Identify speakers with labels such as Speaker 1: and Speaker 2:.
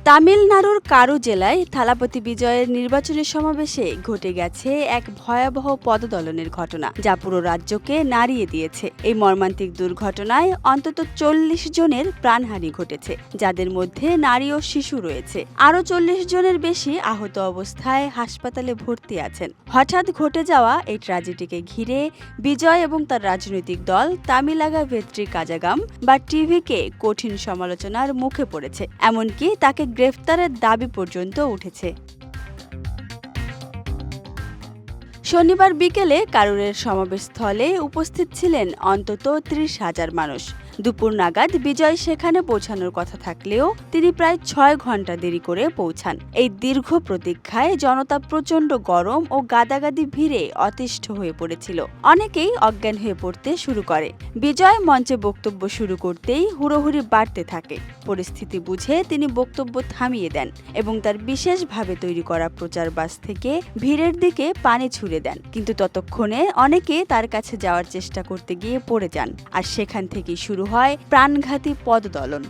Speaker 1: তামিলনাড়ুর কারু জেলায় থালাপতি বিজয়ের নির্বাচনী সমাবেশে ঘটে গেছে এক ভয়াবহ পদদলনের ঘটনা, যা পুরো রাজ্যকে নাড়িয়ে দিয়েছে। এই মর্মান্তিক দুর্ঘটনায় অন্তত ৪০ জনের প্রাণহানি ঘটেছে, যাদের মধ্যে নারী ও শিশু রয়েছে। আরও ৪০ জনের বেশি আহত অবস্থায় হাসপাতালে ভর্তি আছেন। হঠাৎ ঘটে যাওয়া এই ট্র্যাজেডিকে ঘিরে বিজয় এবং তার রাজনৈতিক দল তামিলাগা ভেট্রি কাজাগাম বা টিভিকে কঠিন সমালোচনার মুখে পড়েছে, এমনকি তাকে গ্রেফতারের দাবি পর্যন্ত উঠেছে। শনিবার বিকেলে কারুরের সমাবেশস্থলে উপস্থিত ছিলেন অন্তত ৩০,০০০ মানুষ। দুপুর নাগাদ বিজয় সেখানে পৌঁছানোর কথা থাকলেও তিনি প্রায় ৬ ঘন্টা দেরি করে পৌঁছান। এই দীর্ঘ প্রতীক্ষায় জনতা প্রচণ্ড গরম ও গাদাগাদি ভিড়ে অতিষ্ঠ হয়ে পড়েছিল। অনেকেই অজ্ঞান হয়ে পড়তে শুরু করে। বিজয় মঞ্চে বক্তব্য শুরু করতেই হুড়োহুড়ি বাড়তে থাকে। পরিস্থিতি বুঝে তিনি বক্তব্য থামিয়ে দেন এবং তার বিশেষভাবে তৈরি করা প্রচার বাস থেকে ভিড়ের দিকে পানি ছুড়ে দেন। কিন্তু ততক্ষণে অনেকে তার কাছে যাওয়ার চেষ্টা করতে গিয়ে পড়ে যান, আর সেখান থেকেই শুরু হয় প্রাণঘাতী পদদলন।